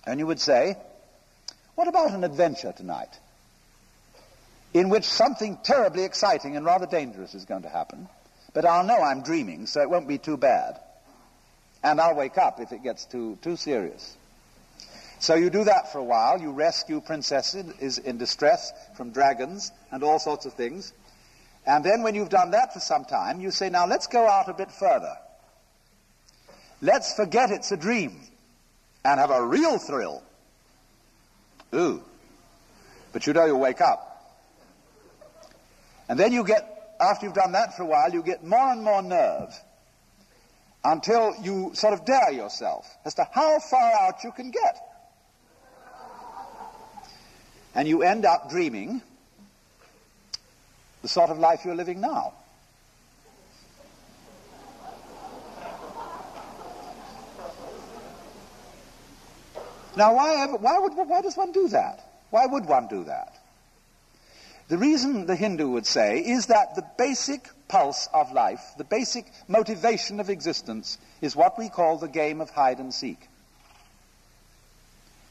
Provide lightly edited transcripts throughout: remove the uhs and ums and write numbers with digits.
And you would say, what about an adventure tonight in which something terribly exciting and rather dangerous is going to happen, but I'll know I'm dreaming, so it won't be too bad. And I'll wake up if it gets too serious. So you do that for a while. You rescue princesses in distress from dragons and all sorts of things. And then when you've done that for some time, you say, now let's go out a bit further. Let's forget it's a dream and have a real thrill. Ooh. But you know you'll wake up. And then you get, after you've done that for a while, you get more and more nerve until you sort of dare yourself as to how far out you can get. And you end up dreaming the sort of life you're living now. Now, why does one do that? Why would one do that? The reason, the Hindu would say, is that the basic pulse of life, the basic motivation of existence, is what we call the game of hide and seek.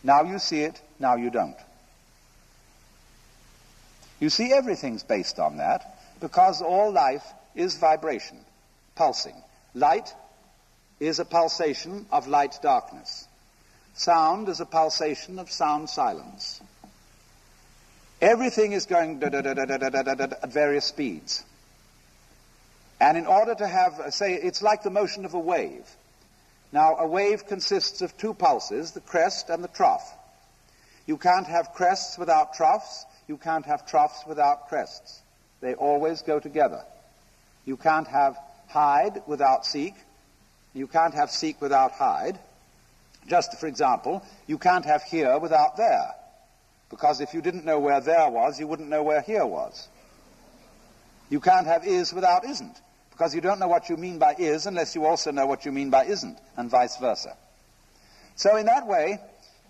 Now you see it, now you don't. You see, everything's based on that, because all life is vibration, pulsing. Light is a pulsation of light-darkness. Sound is a pulsation of sound-silence. Everything is going at various speeds. And in order to have, say, it's like the motion of a wave. Now, a wave consists of two pulses, the crest and the trough. You can't have crests without troughs. You can't have troughs without crests. They always go together. You can't have hide without seek. You can't have seek without hide. Just for example, you can't have here without there. Because if you didn't know where there was, you wouldn't know where here was. You can't have is without isn't. Because you don't know what you mean by is unless you also know what you mean by isn't, and vice versa. So in that way,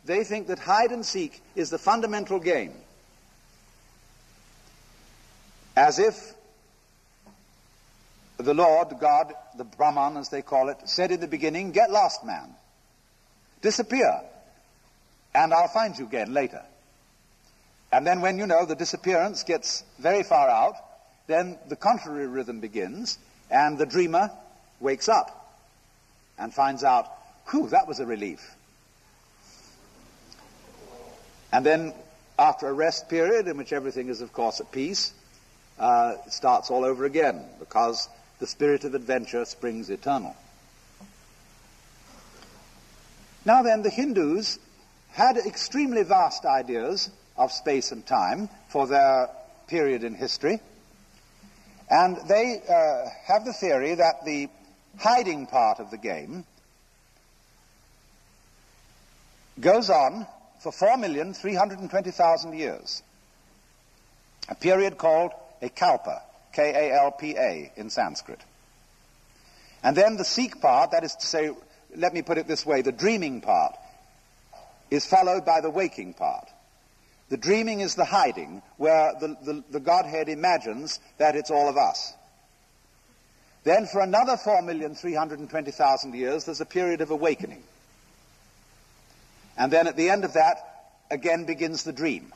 they think that hide and seek is the fundamental game. As if the Lord, God, the Brahman as they call it, said in the beginning, get lost, man. Disappear, and I'll find you again later. And then when, the disappearance gets very far out, then the contrary rhythm begins, and the dreamer wakes up and finds out, whew, that was a relief. And then, after a rest period in which everything is, of course, at peace, it starts all over again, because the spirit of adventure springs eternal. Now then, the Hindus had extremely vast ideas of space and time for their period in history, and they have the theory that the hiding part of the game goes on for 4,320,000 years, a period called a kalpa, K-A-L-P-A in Sanskrit. And then the seek part, that is to say, let me put it this way, the dreaming part is followed by the waking part. The dreaming is the hiding, where the Godhead imagines that it's all of us. Then for another 4,320,000 years, there's a period of awakening. And then at the end of that, again begins the dream.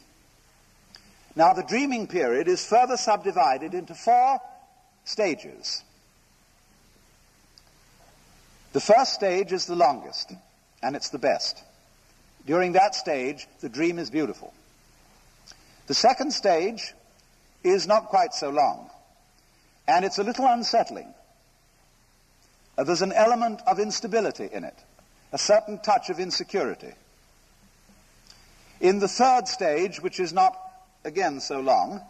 Now the dreaming period is further subdivided into 4 stages. The first stage is the longest, and it's the best. During that stage, the dream is beautiful. The second stage is not quite so long, and it's a little unsettling. There's an element of instability in it, a certain touch of insecurity. In the third stage, which is not, again, so long,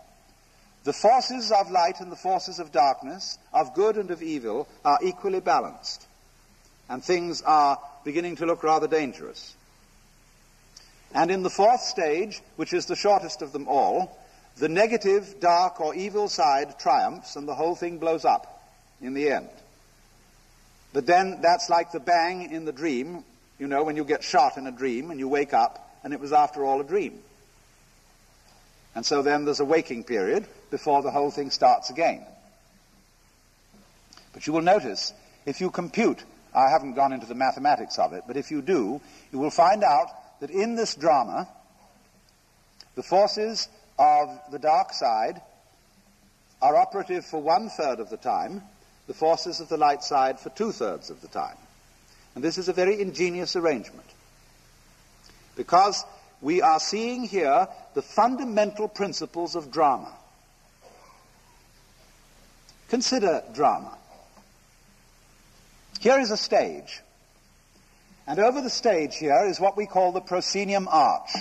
the forces of light and the forces of darkness, of good and of evil, are equally balanced, and things are beginning to look rather dangerous. And in the fourth stage, which is the shortest of them all, the negative, dark, or evil side triumphs, and the whole thing blows up in the end. But then that's like the bang in the dream, when you get shot in a dream and you wake up, and it was after all a dream. And so then there's a waking period before the whole thing starts again. But you will notice, if you compute, I haven't gone into the mathematics of it, but if you do, you will find out that in this drama, the forces of the dark side are operative for 1/3 of the time, the forces of the light side for 2/3 of the time. And this is a very ingenious arrangement, because we are seeing here the fundamental principles of drama. Consider drama. Here is a stage, and over the stage here is what we call the proscenium arch.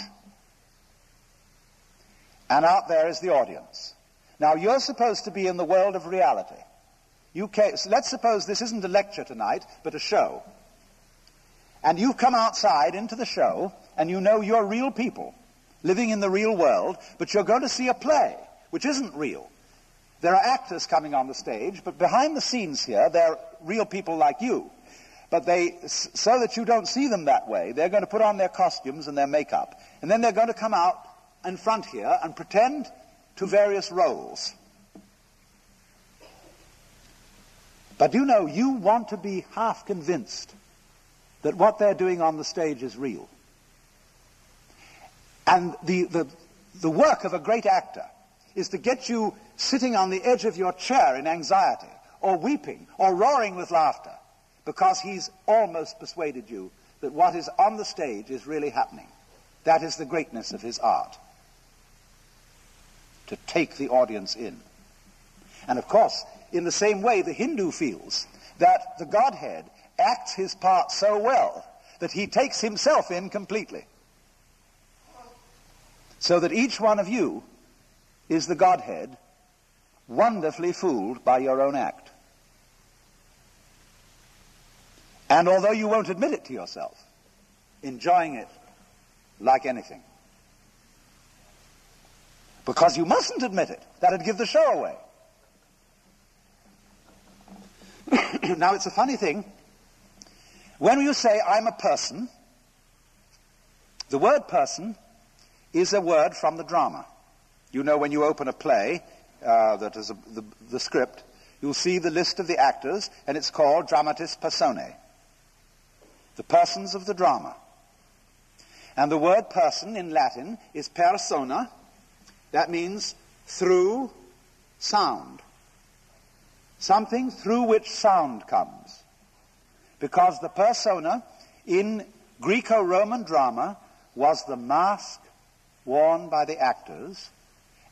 And out there is the audience. Now, you're supposed to be in the world of reality. So let's suppose this isn't a lecture tonight, but a show. And you've come outside into the show, and you know you're real people living in the real world, but you're going to see a play, which isn't real. There are actors coming on the stage, but behind the scenes here, they're real people like you. But so that you don't see them that way, they're going to put on their costumes and their makeup, and then they're going to come out in front here and pretend to various roles. But you know, you want to be half convinced that what they're doing on the stage is real. And the work of a great actor is to get you sitting on the edge of your chair in anxiety, or weeping, or roaring with laughter, because he's almost persuaded you that what is on the stage is really happening. That is the greatness of his art, to take the audience in. And of course, in the same way, the Hindu feels that the Godhead acts his part so well that he takes himself in completely, so that each one of you is the Godhead, wonderfully fooled by your own act. And although you won't admit it to yourself, enjoying it like anything. Because you mustn't admit it. That'd give the show away. Now, it's a funny thing. When you say, I'm a person, the word person is a word from the drama. You know, when you open a play that is the script, you'll see the list of the actors, and it's called dramatis personae, the persons of the drama. And the word person in Latin is persona. That means through sound. Something through which sound comes. Because the persona in Greco-Roman drama was the mask worn by the actors,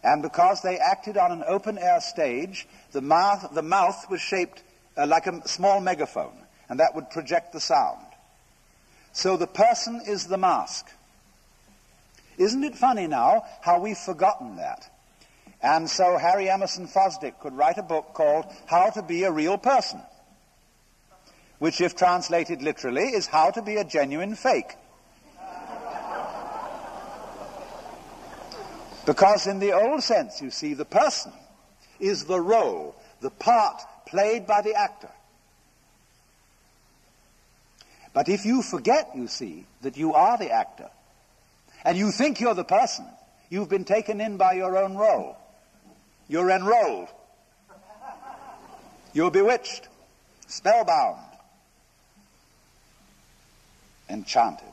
and because they acted on an open-air stage, the mouth was shaped like a small megaphone, and that would project the sound. So the person is the mask. Isn't it funny now how we've forgotten that? And so Harry Emerson Fosdick could write a book called How to Be a Real Person, which, if translated literally, is How to Be a Genuine Fake. Because in the old sense, you see, the person is the role, the part played by the actor. But if you forget, you see, that you are the actor, and you think you're the person, you've been taken in by your own role. You're enrolled. You're bewitched, spellbound, enchanted.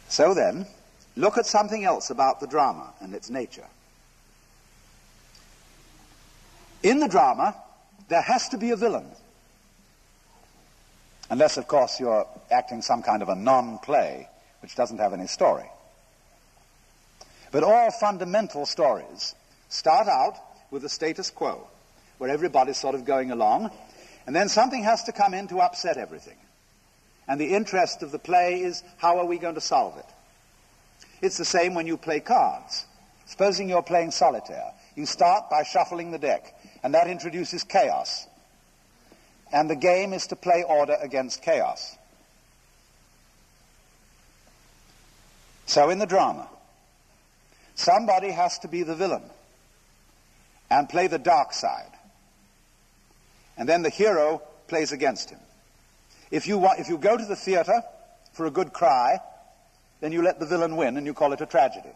So then, look at something else about the drama and its nature. In the drama, there has to be a villain. Unless, of course, you're acting some kind of a non-play, which doesn't have any story. But all fundamental stories start out with the status quo, where everybody's sort of going along, and then something has to come in to upset everything. And the interest of the play is, how are we going to solve it? It's the same when you play cards. Supposing you're playing solitaire. You start by shuffling the deck, and that introduces chaos. And the game is to play order against chaos. So in the drama, somebody has to be the villain and play the dark side. And then the hero plays against him. If you go to the theater for a good cry, then you let the villain win and you call it a tragedy.